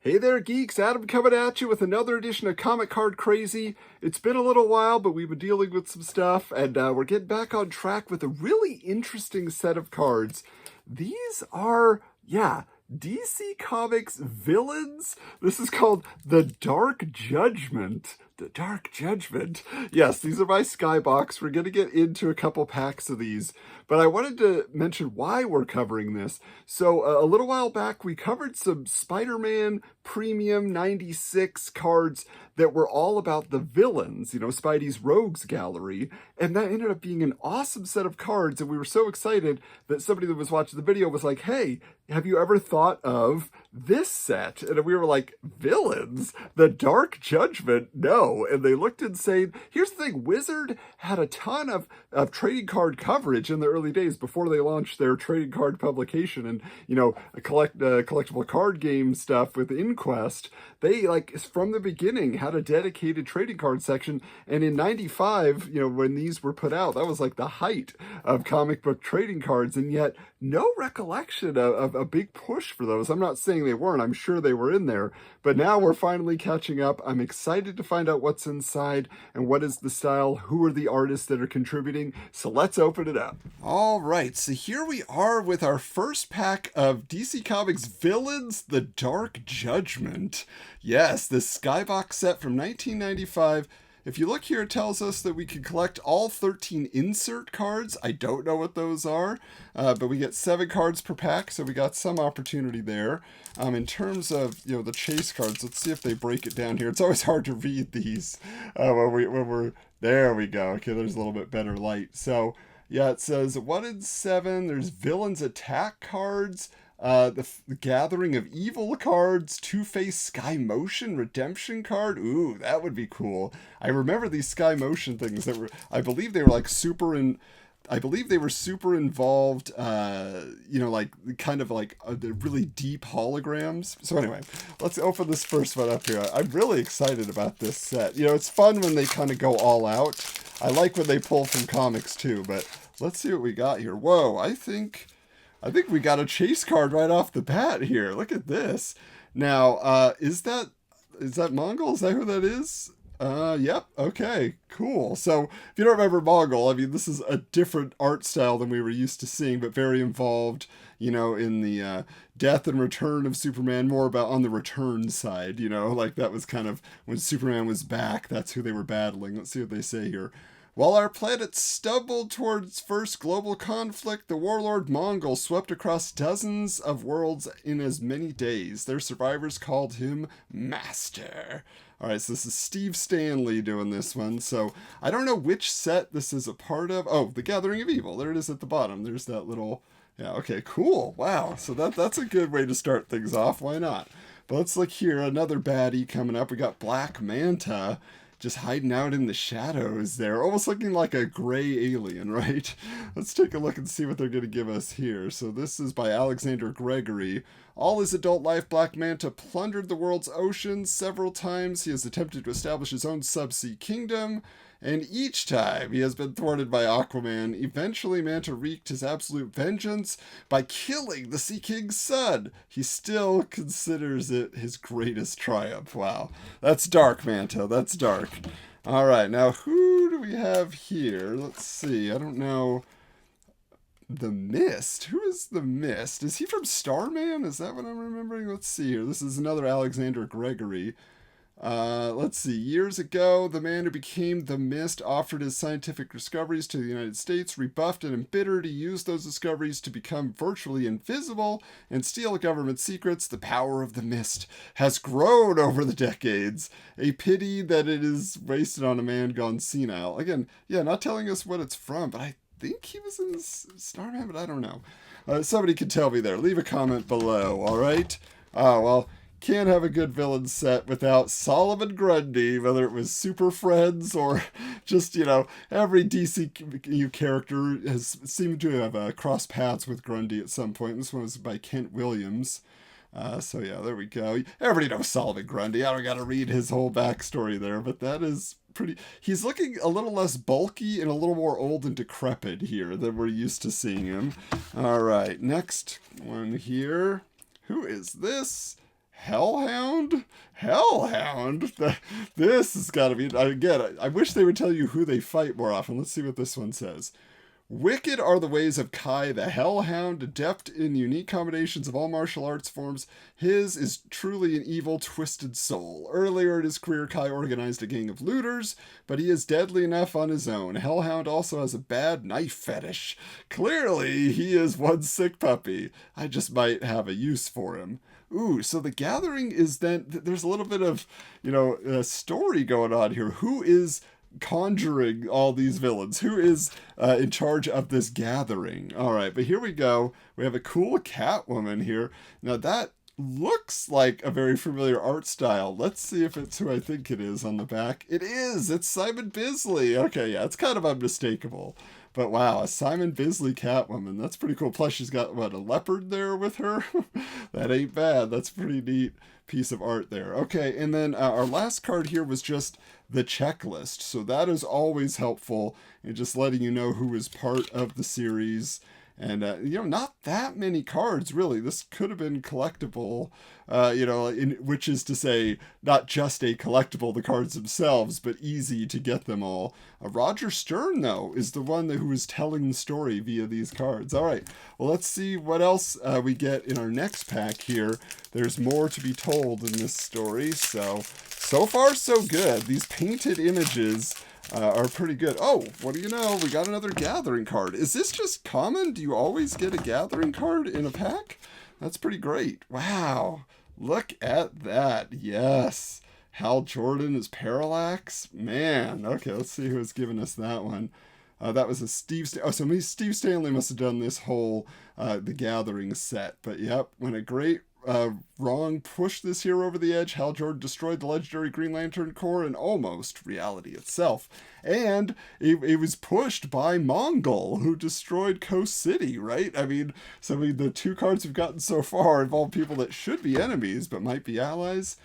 Hey there, geeks! Adam coming at you with another edition of Comic Card Crazy. It's been a little while, but we've been dealing with some stuff, and we're getting back on track with a really interesting set of cards. These are, DC Comics villains. This is called the Dark Judgement. The Dark Judgement. Yes, these are my Skybox. We're going to get into a couple packs of these, but I wanted to mention why we're covering this. So a little while back, we covered some Spider-Man Premium 96 cards that were all about the villains, Spidey's Rogues Gallery, and that ended up being an awesome set of cards, and we were so excited that somebody that was watching the video was like, hey, have you ever thought of this set? And we were like, villains? The Dark Judgment? No. And they looked insane. Here's the thing, Wizard had a ton of trading card coverage in the early days before they launched their trading card publication and, collectible card game stuff with Inquest. They, from the beginning, had a dedicated trading card section. And in 95, when these were put out, that was like the height of comic book trading cards. And yet, no recollection of a big push for those. I'm not saying they weren't. I'm sure they were in there. But now we're finally catching up. I'm excited to find out what's inside and what is the style, who are the artists that are contributing. So let's open it up. All right, so here we are with our first pack of DC Comics Villains, The Dark Judgment. Yes, this Skybox set from 1995. If you look here, it tells us that we can collect all 13 insert cards. I don't know what those are, but we get 7 cards per pack, so we got some opportunity there. In terms of, the chase cards, let's see if they break it down here. It's always hard to read these when we're... There we go. Okay, there's a little bit better light. So, yeah, it says 1 in 7. There's Villains Attack cards. The Gathering of Evil cards, Two-Face Sky Motion Redemption card. Ooh, that would be cool. I remember these Sky Motion things that were, I believe they were super involved, really deep holograms. So anyway, let's open this first one up here. I'm really excited about this set. It's fun when they kind of go all out. I like when they pull from comics too, but let's see what we got here. Whoa, I think we got a chase card right off the bat here. Look at this. Now, is that Mongol? Is that who that is? Yep. Okay, cool. So, if you don't remember Mongol, this is a different art style than we were used to seeing, but very involved, in the death and return of Superman, more about on the return side, that was kind of when Superman was back, that's who they were battling. Let's see what they say here. While our planet stumbled towards first global conflict, the warlord Mongol swept across dozens of worlds in as many days. Their survivors called him Master. All right, so this is Steve Stanley doing this one. So I don't know which set this is a part of. Oh, The Gathering of Evil. There it is at the bottom. There's that little... Yeah, okay, cool. Wow, so that's a good way to start things off. Why not? But let's look here. Another baddie coming up. We got Black Manta. Just hiding out in the shadows there, almost looking like a gray alien, right? Let's take a look and see what they're going to give us here. So this is by Alexander Gregory. All his adult life, Black Manta plundered the world's oceans several times. He has attempted to establish his own subsea kingdom, and each time he has been thwarted by Aquaman. Eventually, Manta wreaked his absolute vengeance by killing the Sea King's son. He still considers it his greatest triumph. Wow. That's dark, Manta. That's dark. All right, now who do we have here? Let's see. I don't know. The Mist? Who is the Mist? Is he from Starman? Is that what I'm remembering? Let's see here. This is another Alexander Gregory. Let's see. Years ago, the man who became the Mist offered his scientific discoveries to the United States. Rebuffed and embittered, he used those discoveries to become virtually invisible and steal government secrets. The power of the Mist has grown over the decades. A pity that it is wasted on a man gone senile. Again, not telling us what it's from, but I think he was in Starman, but I don't know. Somebody could tell me there. Leave a comment below, all right? Well... Can't have a good villain set without Solomon Grundy, whether it was Super Friends or just, every DC character has seemed to have crossed paths with Grundy at some point. This one was by Kent Williams. So yeah, there we go. Everybody knows Solomon Grundy. I don't got to read his whole backstory there, but that is pretty... He's looking a little less bulky and a little more old and decrepit here than we're used to seeing him. All right, next one here. Who is this? Hellhound? Hellhound? This has got to be... Again, I wish they would tell you who they fight more often. Let's see what this one says. Wicked are the ways of Kai the Hellhound, adept in unique combinations of all martial arts forms. His is truly an evil, twisted soul. Earlier in his career, Kai organized a gang of looters, but he is deadly enough on his own. Hellhound also has a bad knife fetish. Clearly, he is one sick puppy. I just might have a use for him. Ooh, so the gathering is then... There's a little bit of, a story going on here. Who is conjuring all these villains? Who is in charge of this gathering? All right, but here we go. We have a cool Catwoman here. Now that looks like a very familiar art style. Let's see if it's who I think it is on the back. It is! It's Simon Bisley! Okay, yeah, it's kind of unmistakable. But wow, a Simon Bisley Catwoman. That's pretty cool. Plus she's got, a leopard there with her? That ain't bad. That's a pretty neat piece of art there. Okay, and then our last card here was just the checklist. So that is always helpful in just letting you know who is part of the series. And, not that many cards, really. This could have been collectible, which is to say, not just a collectible, the cards themselves, but easy to get them all. Roger Stern, though, is the one who is telling the story via these cards. All right, well, let's see what else we get in our next pack here. There's more to be told in this story, so far so good. These painted images are pretty good. Oh, what do you know? We got another gathering card. Is this just common? Do you always get a gathering card in a pack? That's pretty great. Wow. Look at that. Yes. Hal Jordan is Parallax. Man. Okay, let's see who's given us that one. That was a Steve Stanley must have done this whole The Gathering set. But yep, when a great wrong pushed this hero over the edge, Hal Jordan destroyed the legendary Green Lantern Corps and almost reality itself. And it was pushed by Mongol, who destroyed Coast City, right? I mean, the two cards we've gotten so far involve people that should be enemies, but might be allies.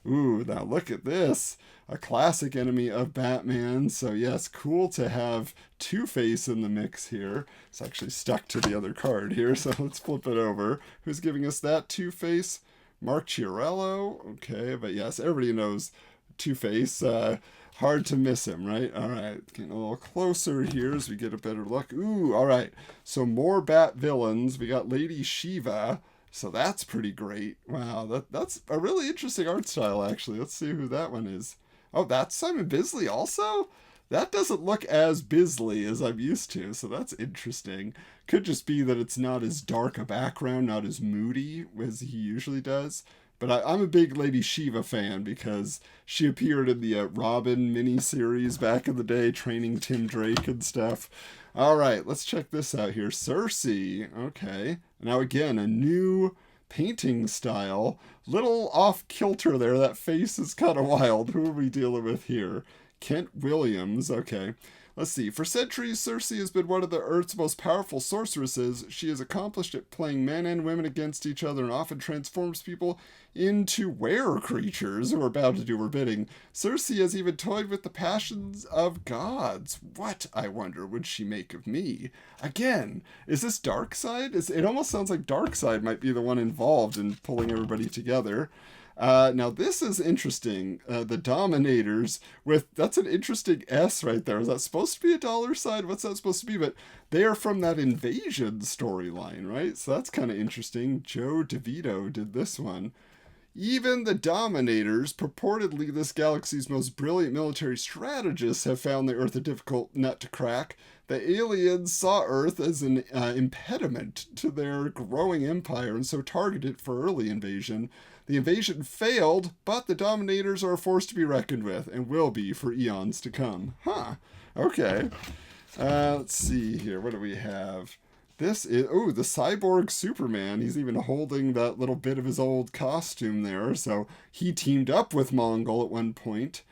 Ooh, now look at this. A classic enemy of Batman. So yes, cool to have Two-Face in the mix here. It's actually stuck to the other card here, so let's flip it over. Who's giving us that Two-Face? Mark Chiarello. Okay, but yes, everybody knows Two-Face. Hard to miss him, right? All right, getting a little closer here as we get a better look. Ooh, all right. So more Bat villains. We got Lady Shiva. So that's pretty great. Wow, that's a really interesting art style, actually. Let's see who that one is. Oh, that's Simon Bisley also? That doesn't look as Bisley as I'm used to, so that's interesting. Could just be that it's not as dark a background, not as moody as he usually does. But I'm a big Lady Shiva fan because she appeared in the Robin miniseries back in the day, training Tim Drake and stuff. All right, let's check this out here. Cersei. Okay. Now, again, a new painting style. Little off-kilter there. That face is kind of wild. Who are we dealing with here? Kent Williams. Okay. Let's see. For centuries, Cersei has been one of the Earth's most powerful sorceresses. She is accomplished at playing men and women against each other and often transforms people into were-creatures who are bound to do her bidding. Cersei has even toyed with the passions of gods. What, I wonder, would she make of me? Again, is this Darkseid? It almost sounds like Darkseid might be the one involved in pulling everybody together. Now this is interesting. The Dominators that's an interesting S right there. Is that supposed to be a dollar sign? What's that supposed to be? But they are from that Invasion storyline, right? So that's kind of interesting. Joe DeVito did this one. Even the Dominators, purportedly this galaxy's most brilliant military strategists, have found the Earth a difficult nut to crack. The aliens saw Earth as an impediment to their growing empire and so targeted it for early invasion. The invasion failed, but the Dominators are a force to be reckoned with and will be for eons to come. Huh. Okay. Let's see here. What do we have? This is, the cyborg Superman. He's even holding that little bit of his old costume there. So he teamed up with Mongol at one point.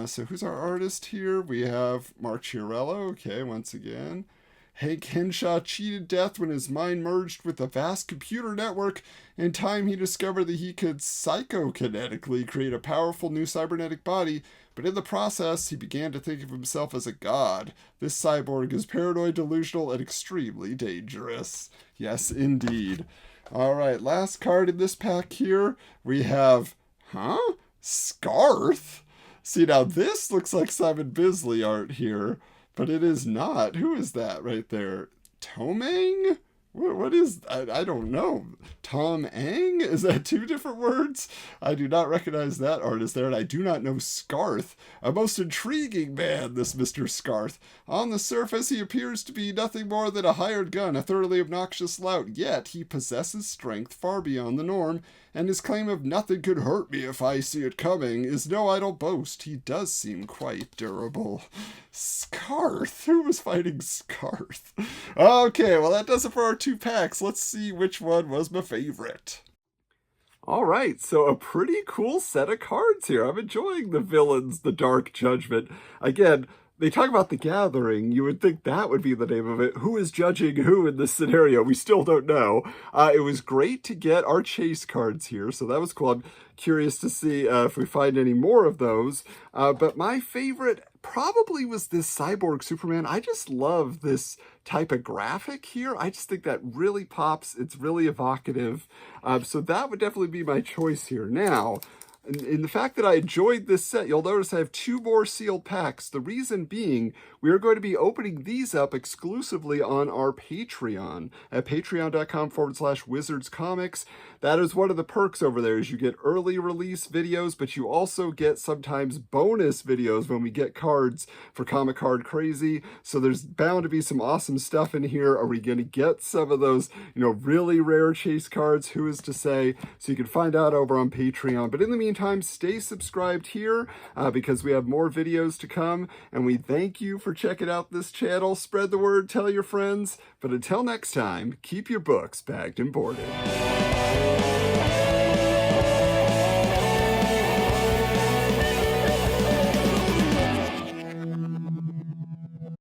So who's our artist here? We have Mark Chiarello. Okay, once again. Hank Henshaw cheated death when his mind merged with a vast computer network. In time, he discovered that he could psychokinetically create a powerful new cybernetic body, but in the process, he began to think of himself as a god. This cyborg is paranoid, delusional, and extremely dangerous. Yes, indeed. All right, last card in this pack here, we have, Scarth? See, now this looks like Simon Bisley art here, but it is not. Who is that right there? Tomang? What is, I don't know. Tom Ang? Is that two different words? I do not recognize that artist there, and I do not know Scarth. A most intriguing man, this Mr. Scarth. On the surface, he appears to be nothing more than a hired gun, a thoroughly obnoxious lout, yet he possesses strength far beyond the norm, and his claim of nothing could hurt me if I see it coming is no idle boast. He does seem quite durable. Scarth? Who was fighting Scarth? Okay, well that does it for our 2 packs. Let's see which one was my favorite. All right, so a pretty cool set of cards here. I'm enjoying the villains, the Dark Judgement. Again, they talk about the gathering. You would think that would be the name of it. Who is judging who in this scenario? We still don't know. It was great to get our chase cards here, so that was cool. I'm curious to see if we find any more of those. But my favorite probably was this Cyborg Superman. I just love this type of graphic here. I just think that really pops. It's really evocative. So that would definitely be my choice here. Now, in the fact that I enjoyed this set, you'll notice I have 2 more sealed packs. The reason being, we are going to be opening these up exclusively on our Patreon at patreon.com/wizardscomics. That is one of the perks over there, is you get early release videos, but you also get sometimes bonus videos when we get cards for Comic Card Crazy. So there's bound to be some awesome stuff in here. Are we going to get some of those, really rare chase cards? Who is to say? So you can find out over on Patreon. But in the meantime, stay subscribed here because we have more videos to come, and we thank you for checking out this channel. Spread the word, tell your friends, but until next time, keep your books bagged and boarded.